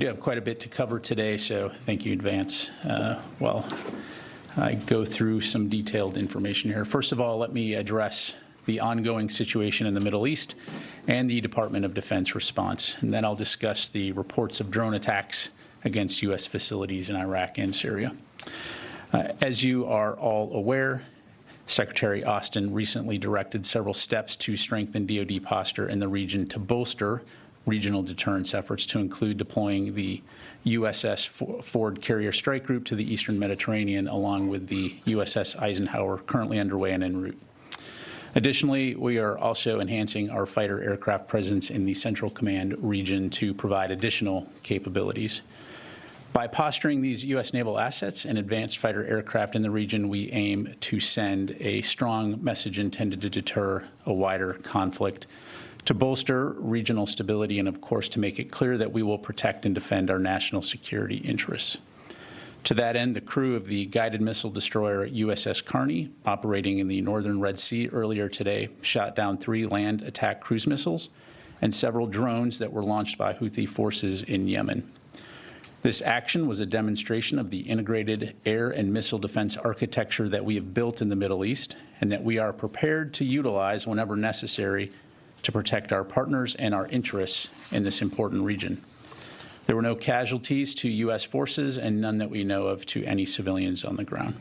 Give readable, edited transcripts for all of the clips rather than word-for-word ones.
We have quite a bit to cover today, so thank you in advance. While I go through some detailed information here. First of all, let me address the ongoing situation in the Middle East and the Department of Defense response, and then I'll discuss the reports of drone attacks against U.S. facilities in Iraq and Syria. As you are all aware, Secretary Austin recently directed several steps to strengthen DoD posture in the region to bolster regional deterrence efforts, to include deploying the USS Ford Carrier Strike Group to the Eastern Mediterranean, along with the USS Eisenhower currently underway and en route. Additionally, we are also enhancing our fighter aircraft presence in the Central Command region to provide additional capabilities. By posturing these U.S. naval assets and advanced fighter aircraft in the region, we aim to send a strong message intended to deter a wider conflict, to bolster regional stability, and of course to make it clear that we will protect and defend our national security interests. To that end, the crew of the guided missile destroyer USS Carney, operating in the northern Red Sea earlier today, shot down 3 land attack cruise missiles and several drones that were launched by Houthi forces in Yemen. This action was a demonstration of the integrated air and missile defense architecture that we have built in the Middle East and that we are prepared to utilize whenever necessary to protect our partners and our interests in this important region. There were no casualties to U.S. forces and none that we know of to any civilians on the ground.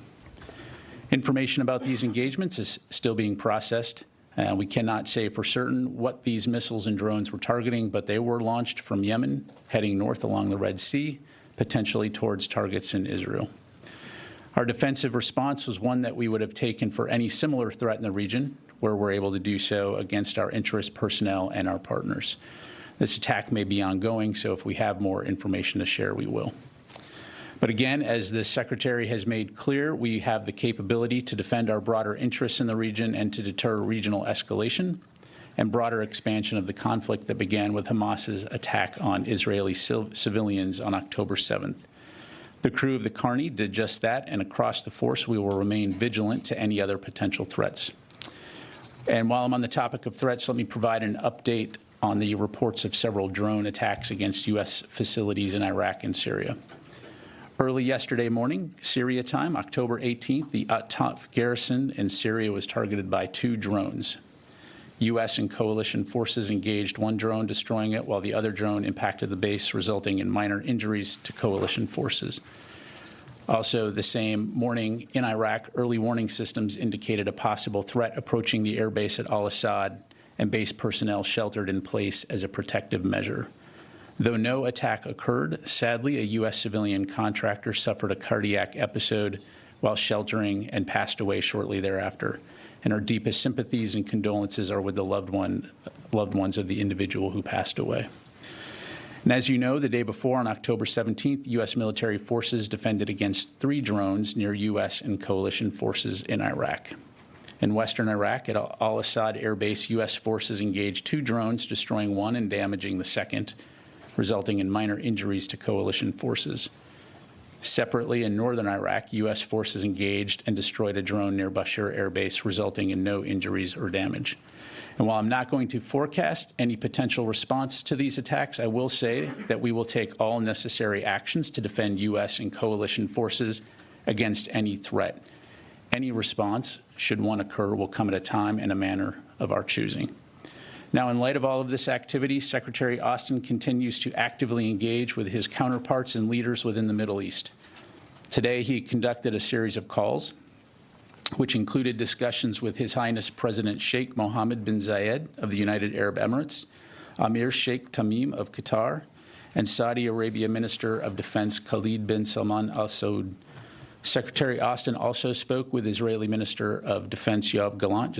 Information about these engagements is still being processed. We cannot say for certain what these missiles and drones were targeting, but they were launched from Yemen, heading north along the Red Sea, potentially towards targets in Israel. Our defensive response was one that we would have taken for any similar threat in the region, where we're able to do so against our interest personnel and our partners. This attack may be ongoing, so if we have more information to share, we will. But again, as the Secretary has made clear, we have the capability to defend our broader interests in the region and to deter regional escalation and broader expansion of the conflict that began with Hamas's attack on Israeli civilians on October 7th. The crew of the Carney did just that, and across the force, we will remain vigilant to any other potential threats. And while I'm on the topic of threats, let me provide an update on the reports of several drone attacks against U.S. facilities in Iraq and Syria. Early yesterday morning, Syria time, October 18th, the At-Ta'f garrison in Syria was targeted by 2 drones. U.S. and coalition forces engaged one drone, destroying it, while the other drone impacted the base, resulting in minor injuries to coalition forces. Also, the same morning in Iraq, early warning systems indicated a possible threat approaching the airbase at al-Assad, and base personnel sheltered in place as a protective measure. Though no attack occurred, sadly, a U.S. civilian contractor suffered a cardiac episode while sheltering and passed away shortly thereafter. And our deepest sympathies and condolences are with the loved ones of the individual who passed away. And as you know, the day before, on October 17th, U.S. military forces defended against 3 drones near U.S. and coalition forces in Iraq. In western Iraq, at al-Assad Air Base, U.S. forces engaged 2 drones, destroying one and damaging the second, resulting in minor injuries to coalition forces. Separately, in northern Iraq, U.S. forces engaged and destroyed a drone near Bashur Air Base, resulting in no injuries or damage. And while I'm not going to forecast any potential response to these attacks, I will say that we will take all necessary actions to defend U.S. and coalition forces against any threat. Any response, should one occur, will come at a time and a manner of our choosing. Now, in light of all of this activity, Secretary Austin continues to actively engage with his counterparts and leaders within the Middle East. Today, he conducted a series of calls, which included discussions with His Highness President Sheikh Mohammed bin Zayed of the United Arab Emirates, Amir Sheikh Tamim of Qatar, and Saudi Arabia Minister of Defense Khalid bin Salman Al Saud. Secretary Austin also spoke with Israeli Minister of Defense Yoav Gallant